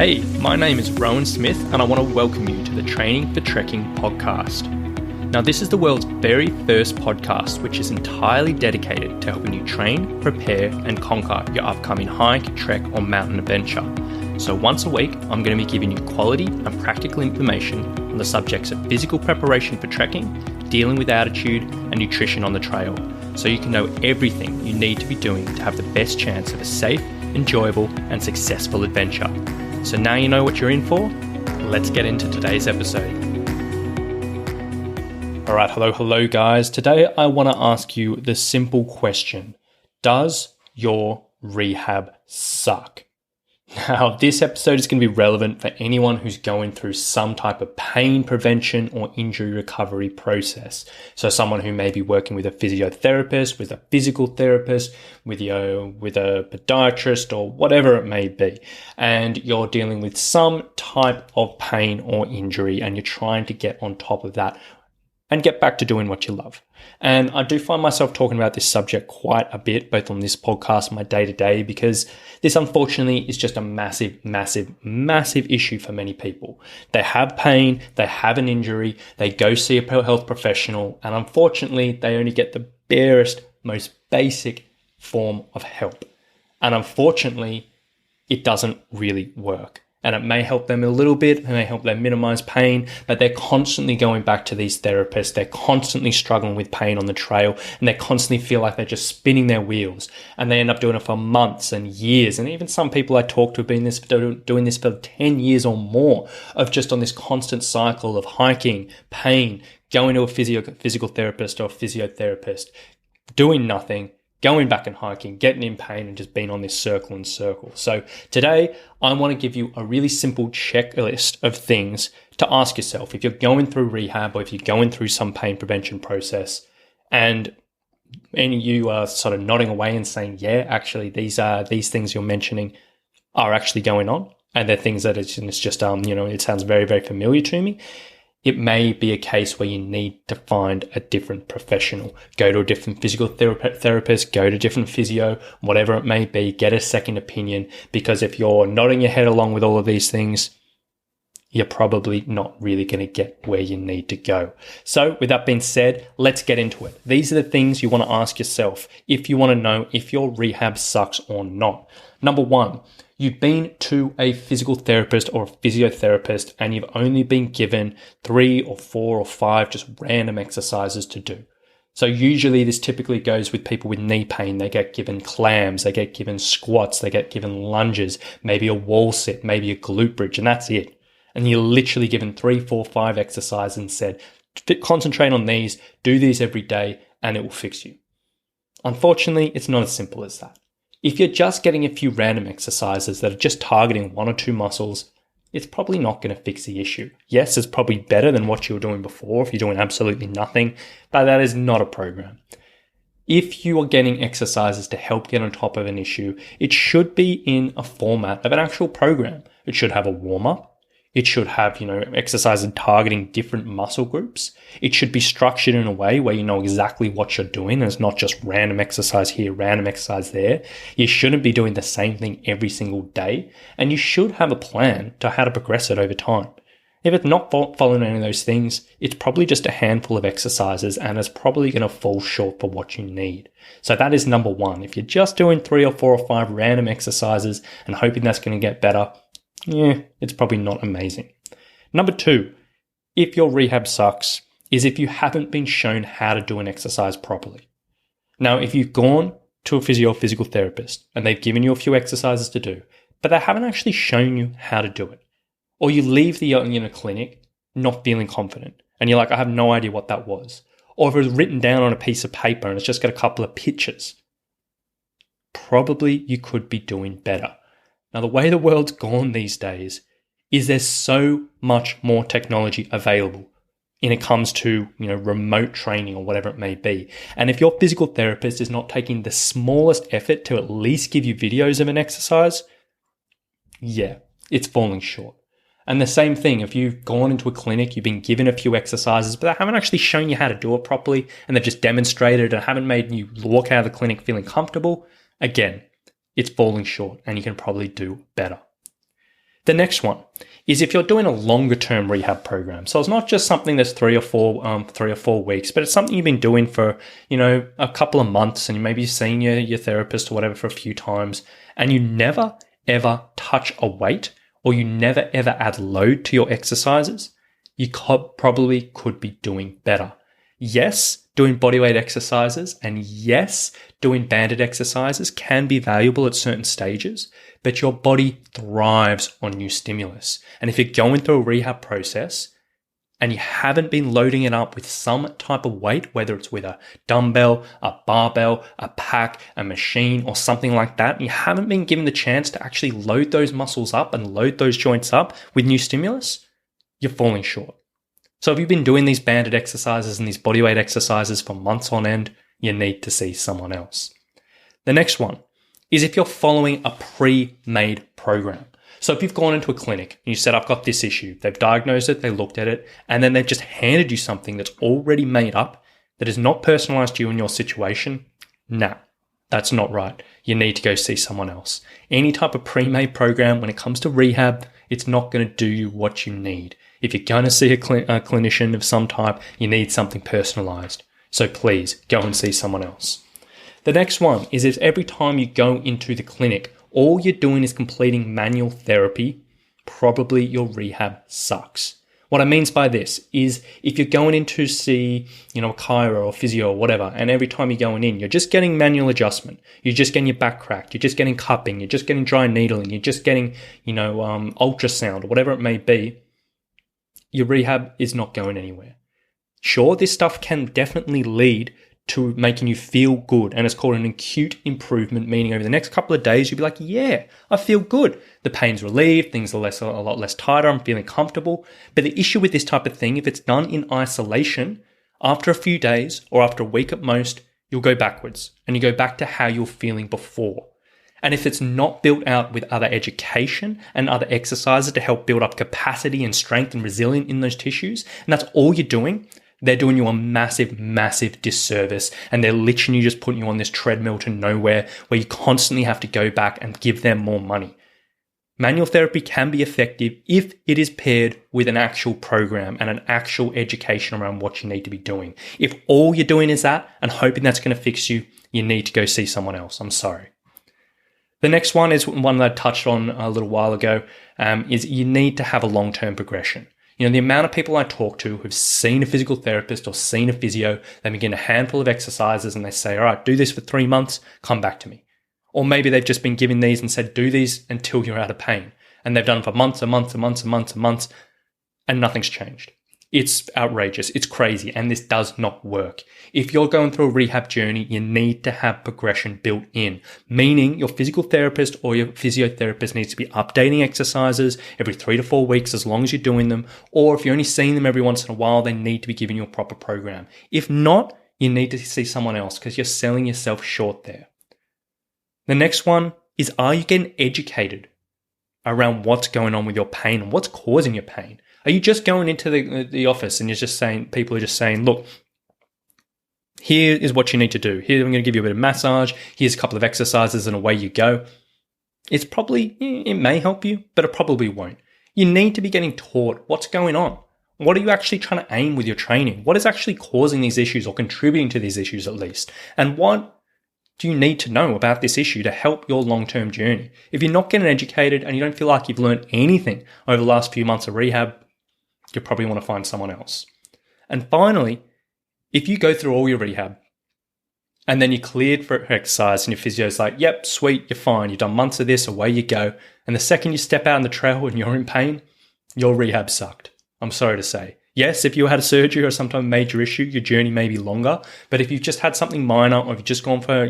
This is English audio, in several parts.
Hey, my name is Rowan Smith and I want to welcome you to the Training for Trekking podcast. Now, this is the world's very first podcast which is entirely dedicated to helping you train, prepare and conquer your upcoming hike, trek or mountain adventure. So once a week, I'm going to be giving you quality and practical information on the subjects of physical preparation for trekking, dealing with altitude and nutrition on the trail, so you can know everything you need to be doing to have the best chance of a safe, enjoyable and successful adventure. So now you know what you're in for, let's get into today's episode. Alright, hello guys. Today I want to ask you the simple question, does your rehab suck? Now, this episode is going to be relevant for anyone who's going through some type of pain prevention or injury recovery process. So someone who may be working with a physiotherapist, with a physical therapist, with a podiatrist or whatever it may be. And you're dealing with some type of pain or injury and you're trying to get on top of that and get back to doing what you love. And I do find myself talking about this subject quite a bit, both on this podcast and my day-to-day, because this unfortunately is just a massive issue for many people. They have pain, they have an injury, they go see a health professional, and unfortunately, they only get the barest, most basic form of help. And unfortunately, it doesn't really work. And it may help them a little bit, it may help them minimize pain, but they're constantly going back to these therapists. They're constantly struggling with pain on the trail and they constantly feel like they're just spinning their wheels and they end up doing it for months and years. And even some people I talk to have been doing this for 10 years or more of just on this constant cycle of hiking, pain, going to a physical therapist or a physiotherapist, doing nothing, going back and hiking, getting in pain and just being on this circle and circle. So today I want to give you a really simple checklist of things to ask yourself if you're going through rehab or if you're going through some pain prevention process and you are sort of nodding away and saying, yeah, actually these things you're mentioning are actually going on and they're things that it's just, it sounds very, very familiar to me. It may be a case where you need to find a different professional, go to a different physical therapist, go to different physio, whatever it may be, get a second opinion, because if you're nodding your head along with all of these things, you're probably not really going to get where you need to go. So with that being said, let's get into it. These are the things you want to ask yourself if you want to know if your rehab sucks or not. Number one, you've been to a physical therapist or a physiotherapist and you've only been given 3 or 4 or 5 just random exercises to do. So usually this typically goes with people with knee pain. They get given clams, they get given squats, they get given lunges, maybe a wall sit, maybe a glute bridge, and that's it. And you're literally given 3, 4, 5 exercises and said, concentrate on these, do these every day, and it will fix you. Unfortunately, it's not as simple as that. If you're just getting a few random exercises that are just targeting 1 or 2 muscles, it's probably not going to fix the issue. Yes, it's probably better than what you were doing before if you're doing absolutely nothing, but that is not a program. If you are getting exercises to help get on top of an issue, it should be in a format of an actual program. It should have a warm-up. It should have, exercises targeting different muscle groups. It should be structured in a way where you know exactly what you're doing. And it's not just random exercise here, random exercise there. You shouldn't be doing the same thing every single day. And you should have a plan to how to progress it over time. If it's not following any of those things, it's probably just a handful of exercises and it's probably going to fall short for what you need. So that is number one. If you're just doing 3 or 4 or 5 random exercises and hoping that's going to get better, it's probably not amazing. Number 2, if your rehab sucks, is if you haven't been shown how to do an exercise properly. Now, if you've gone to a physical therapist and they've given you a few exercises to do, but they haven't actually shown you how to do it, or you leave the clinic not feeling confident and you're like, I have no idea what that was, or if it was written down on a piece of paper and it's just got a couple of pictures, probably you could be doing better. Now, the way the world's gone these days is there's so much more technology available when it comes to, remote training or whatever it may be. And if your physical therapist is not taking the smallest effort to at least give you videos of an exercise, it's falling short. And the same thing, if you've gone into a clinic, you've been given a few exercises, but they haven't actually shown you how to do it properly, and they've just demonstrated and haven't made you walk out of the clinic feeling comfortable, again, it's falling short and you can probably do better. The next one is if you're doing a longer term rehab program. So it's not just something that's 3 or 4 weeks, but it's something you've been doing for, a couple of months, and you maybe seen your therapist or whatever for a few times, and you never ever touch a weight, or you never ever add load to your exercises. You probably could be doing better. Yes, doing bodyweight exercises and yes, doing banded exercises can be valuable at certain stages, but your body thrives on new stimulus. And if you're going through a rehab process and you haven't been loading it up with some type of weight, whether it's with a dumbbell, a barbell, a pack, a machine, or something like that, and you haven't been given the chance to actually load those muscles up and load those joints up with new stimulus, you're falling short. So if you've been doing these banded exercises and these bodyweight exercises for months on end, you need to see someone else. The next one is if you're following a pre-made program. So if you've gone into a clinic and you said, I've got this issue, they've diagnosed it, they looked at it, and then they've just handed you something that's already made up, that is not personalized to you and your situation, nah, that's not right. You need to go see someone else. Any type of pre-made program, when it comes to rehab, it's not going to do you what you need. If you're going to see a clinician of some type, you need something personalized. So please go and see someone else. The next one is if every time you go into the clinic, all you're doing is completing manual therapy, probably your rehab sucks. What I mean by this is if you're going in to see, a chiro or physio or whatever, and every time you're going in, you're just getting manual adjustment. You're just getting your back cracked. You're just getting cupping. You're just getting dry needling. You're just getting, ultrasound or whatever it may be. Your rehab is not going anywhere. Sure, this stuff can definitely lead to making you feel good, and it's called an acute improvement, meaning over the next couple of days, you'll be like, yeah, I feel good. The pain's relieved, things are a lot less tighter, I'm feeling comfortable. But the issue with this type of thing, if it's done in isolation, after a few days or after a week at most, you'll go backwards and you go back to how you were feeling before. And if it's not built out with other education and other exercises to help build up capacity and strength and resilience in those tissues, and that's all you're doing, they're doing you a massive, massive disservice. And they're literally just putting you on this treadmill to nowhere where you constantly have to go back and give them more money. Manual therapy can be effective if it is paired with an actual program and an actual education around what you need to be doing. If all you're doing is that and hoping that's going to fix you, you need to go see someone else. I'm sorry. The next one is one that I touched on a little while ago, is you need to have a long-term progression. The amount of people I talk to who've seen a physical therapist or seen a physio, they begin a handful of exercises and they say, all right, do this for 3 months, come back to me. Or maybe they've just been given these and said, do these until you're out of pain. And they've done it for months and months and months and months and months, and nothing's changed. It's outrageous. It's crazy. And this does not work. If you're going through a rehab journey, you need to have progression built in, meaning your physical therapist or your physiotherapist needs to be updating exercises every 3 to 4 weeks as long as you're doing them. Or if you're only seeing them every once in a while, they need to be giving you a proper program. If not, you need to see someone else because you're selling yourself short there. The next one is, are you getting educated around what's going on with your pain and what's causing your pain? Are you just going into the office and you're just saying, people are just saying, look, here is what you need to do. Here, I'm going to give you a bit of massage. Here's a couple of exercises and away you go. It may help you, but it probably won't. You need to be getting taught what's going on. What are you actually trying to aim with your training? What is actually causing these issues or contributing to these issues at least? And what do you need to know about this issue to help your long-term journey? If you're not getting educated and you don't feel like you've learned anything over the last few months of rehab, you probably want to find someone else. And finally, if you go through all your rehab and then you're cleared for exercise and your physio's like, yep, sweet, you're fine. You've done months of this, away you go. And the second you step out on the trail and you're in pain, your rehab sucked. I'm sorry to say. Yes, if you had a surgery or some type of major issue, your journey may be longer. But if you've just had something minor or if you've just gone for,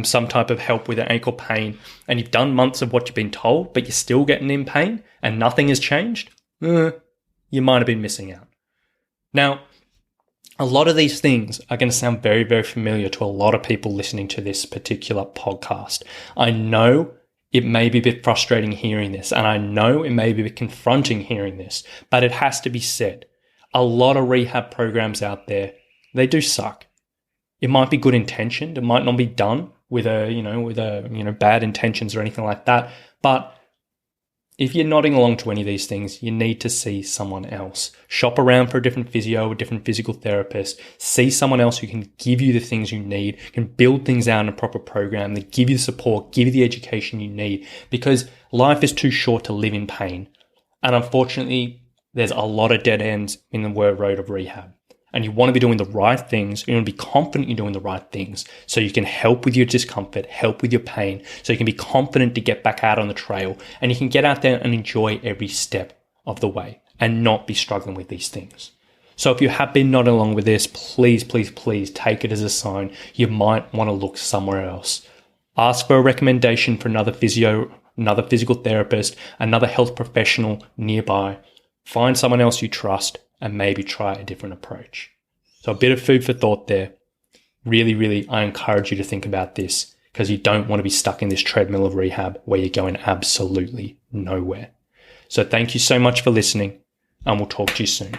some type of help with an ankle pain and you've done months of what you've been told, but you're still getting in pain and nothing has changed, you might have been missing out. Now, a lot of these things are going to sound very, very familiar to a lot of people listening to this particular podcast. I know it may be a bit frustrating hearing this, and I know it may be a bit confronting hearing this, but it has to be said. A lot of rehab programs out there, they do suck. It might be good intentioned. It might not be done with bad intentions or anything like that, but if you're nodding along to any of these things, you need to see someone else. Shop around for a different physio, a different physical therapist. See someone else who can give you the things you need, can build things out in a proper program, that give you the support, give you the education you need, because life is too short to live in pain. And unfortunately, there's a lot of dead ends in the road of rehab. And you want to be doing the right things. You want to be confident you're doing the right things so you can help with your discomfort, help with your pain, so you can be confident to get back out on the trail and you can get out there and enjoy every step of the way and not be struggling with these things. So if you have been nodding along with this, please, please, please take it as a sign you might want to look somewhere else. Ask for a recommendation for another physio, another physical therapist, another health professional nearby. Find someone else you trust and maybe try a different approach. So a bit of food for thought there. Really, really, I encourage you to think about this because you don't want to be stuck in this treadmill of rehab where you're going absolutely nowhere. So thank you so much for listening and we'll talk to you soon.